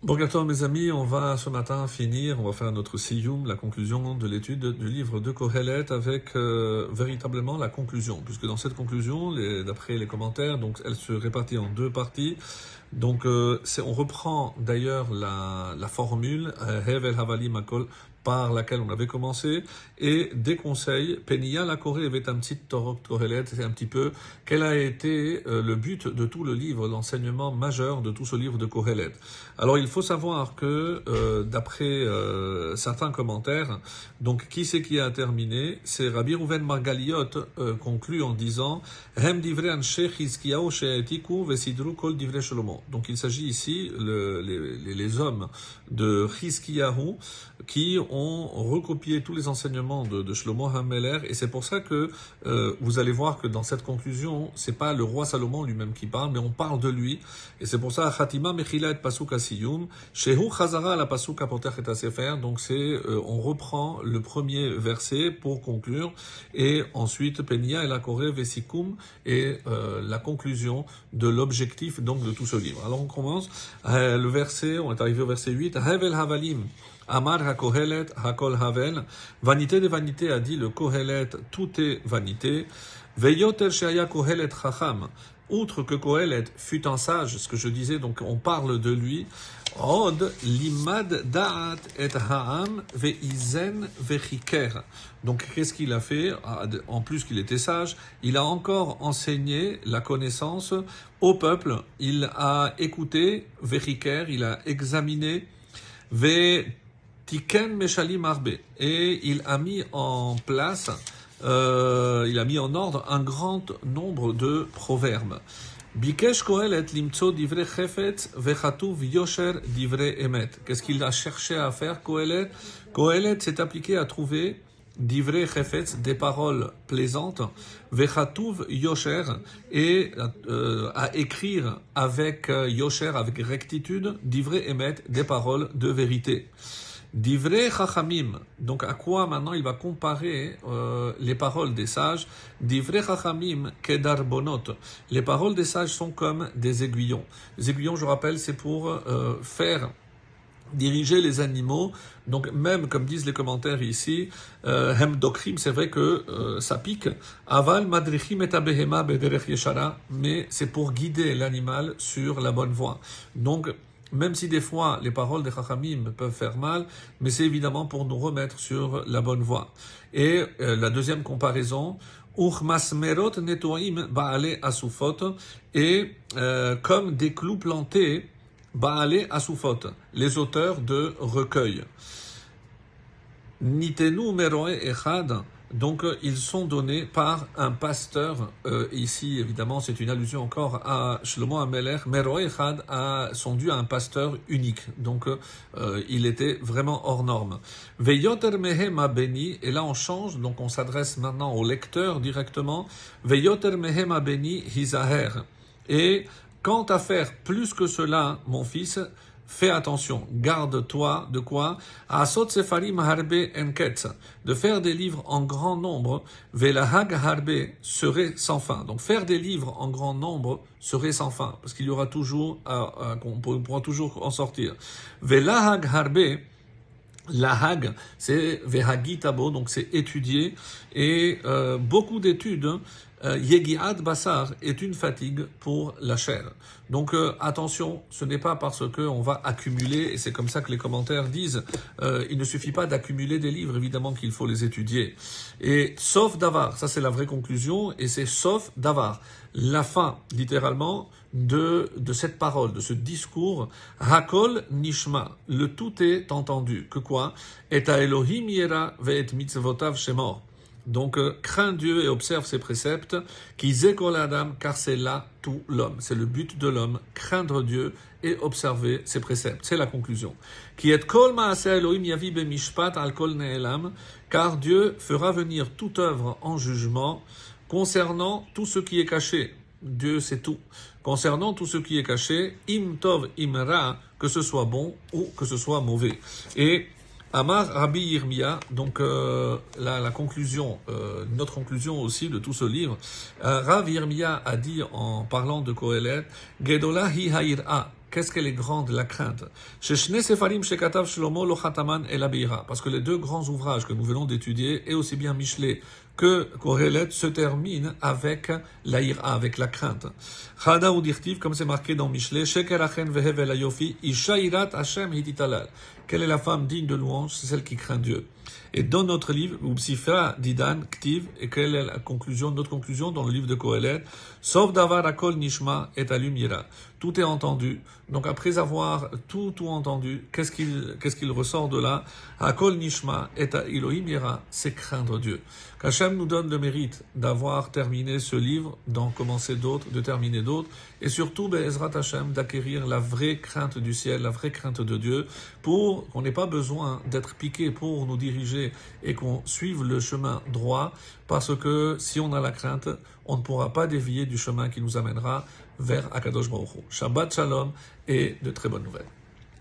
Bonjour mes amis, on va ce matin finir, on va faire notre siyum, la conclusion de l'étude du livre de Kohelet avec véritablement la conclusion, puisque dans cette conclusion, d'après les commentaires, donc elle se répartit en deux parties. Donc on reprend d'ailleurs la formule Hevel Havali Makol par laquelle on avait commencé, et des conseils. Penia la Corée avait un petit Torah Kohelet, c'est un petit peu quel a été le but de tout le livre, l'enseignement majeur de tout ce livre de Kohelet. Alors il faut savoir que d'après certains commentaires, donc qui c'est qui a terminé? C'est Rabbi Rouven Margaliot conclut en disant Hem divrei anshe Chizkiyahu she'etiku vesidru kol divrei Shlomo. Donc il s'agit ici les hommes de Chizkiyahu qui ont recopié tous les enseignements de Shlomo HaMelech, et c'est pour ça que vous allez voir que dans cette conclusion, c'est pas le roi Salomon lui-même qui parle, mais on parle de lui, et c'est pour ça Chatima Mechila et Pasuk Asiyum, Shehu Chazara la Pasuk Apoter et Sefer. Donc on reprend le premier verset pour conclure, et ensuite Penia et la Koré Vesikum et la conclusion de l'objectif donc de tout ce livre. Alors on commence le verset, on est arrivé au verset 8, Hevel Havalim Amar HaKohelet HaKol Havel, vanité des vanités a dit le Kohelet, tout est vanité. Veyoter Sheaya Kohelet Chacham, outre que Kohelet fut un sage, ce que je disais, donc on parle de lui. Od limad da'at et ha'am ve'izen vechiker. Donc qu'est-ce qu'il a fait? En plus qu'il était sage, il a encore enseigné la connaissance au peuple. Il a écouté vechiker, il a examiné Tiken Meshalim Arbe, et il a mis en place, il a mis en ordre un grand nombre de proverbes. Bikesh Kohelet limtso divrei chefetz vechatuv yosher divrei emet. Qu'est-ce qu'il a cherché à faire, Kohelet? Kohelet s'est appliqué à trouver divrei chefetz, des paroles plaisantes, vechatuv yosher, et à écrire avec yosher, avec rectitude, divrei emet, des paroles de vérité. Divrei Chachamim, donc à quoi maintenant il va comparer les paroles des sages? Divrei Chachamim kedarbonot. Les paroles des sages sont comme des aiguillons. Les aiguillons, je rappelle, c'est pour faire diriger les animaux. Donc même, comme disent les commentaires ici, Hemdokrim, c'est vrai que ça pique. Aval madrichim et abehema bederech yeshara, mais c'est pour guider l'animal sur la bonne voie. Donc même si des fois les paroles des Chachamim peuvent faire mal, mais c'est évidemment pour nous remettre sur la bonne voie. Et la deuxième comparaison, Uchmasmerot netoim baale asufot, et comme des clous plantés, baale asufot, les auteurs de recueils. Nitenu meroe echad, donc ils sont donnés par un pasteur. Ici, évidemment, c'est une allusion encore à Shlomo HaMelech. Meroe echad sont dus à un pasteur unique. Donc il était vraiment hors norme. Veyoter mehem abeni, et là on change, donc on s'adresse maintenant au lecteur directement. Veyoter mehem abeni hizaher. Et quant à faire plus que cela, mon fils, fais attention, garde-toi de quoi? Asot sefarim harbe enketz, de faire des livres en grand nombre. Velahag harbe serait sans fin. Donc faire des livres en grand nombre serait sans fin, parce qu'il y aura toujours, on pourra toujours en sortir. Velahag harbe, Lahag, c'est Vehagitabo, donc c'est étudier, et beaucoup d'études. Yegi'at basar est une fatigue pour la chair. Donc attention, ce n'est pas parce que on va accumuler, et c'est comme ça que les commentaires disent, il ne suffit pas d'accumuler des livres, évidemment qu'il faut les étudier. Et sauf davar, ça c'est la vraie conclusion, et c'est sauf davar, la fin, littéralement, de cette parole, de ce discours. Hakol nishma, le tout est entendu. Que quoi? Et a Elohim yera ve'et mitzvotav shemor. Donc, crains Dieu et observe ses préceptes, qui zekol adam, car c'est là tout l'homme. C'est le but de l'homme, craindre Dieu et observer ses préceptes. C'est la conclusion. Qui est kol maaseh Elohim yavi bemishpat al kol ne'elam, car Dieu fera venir toute œuvre en jugement concernant tout ce qui est caché. Dieu sait tout. Concernant tout ce qui est caché, im tov im ra, que ce soit bon ou que ce soit mauvais. Et Amar Rabbi Yirmia, donc la conclusion, notre conclusion aussi de tout ce livre, Rabbi Yirmia a dit en parlant de Kohelet, Gedola hi ha'ira, Qu'est-ce qu'elle est grande, la crainte? Sheshne Sefarim Shekatav Shlomo Lo Chataman El Abeira. Parce que les deux grands ouvrages que nous venons d'étudier, et aussi bien Michelet que Kohelet, se terminent avec la ira, avec la crainte. Chada ou dirtiv, comme c'est marqué dans Michelet, Sheker Achen Vehevel Ayofi, Isha Irat Hashem Hititalal. Quelle est la femme digne de louange? C'est celle qui craint Dieu. Et dans notre livre, Upsifra Didan Ktiv, et quelle est la conclusion, notre conclusion dans le livre de Kohelet? Sauf Davar Akol Nishma et Alum Yira. Tout est entendu. Donc après avoir tout entendu, qu'est-ce qu'il ressort de là? Akol Nishma et Elohim Yira, c'est craindre Dieu. Qu'Hachem nous donne le mérite d'avoir terminé ce livre, d'en commencer d'autres, de terminer d'autres, et surtout, Be'ezrat Hachem, d'acquérir la vraie crainte du ciel, la vraie crainte de Dieu, pour qu'on n'ait pas besoin d'être piqué pour nous diriger et qu'on suive le chemin droit, parce que si on a la crainte, on ne pourra pas dévier du chemin qui nous amènera vers Akadosh Baruch Hu. Shabbat Shalom et de très bonnes nouvelles.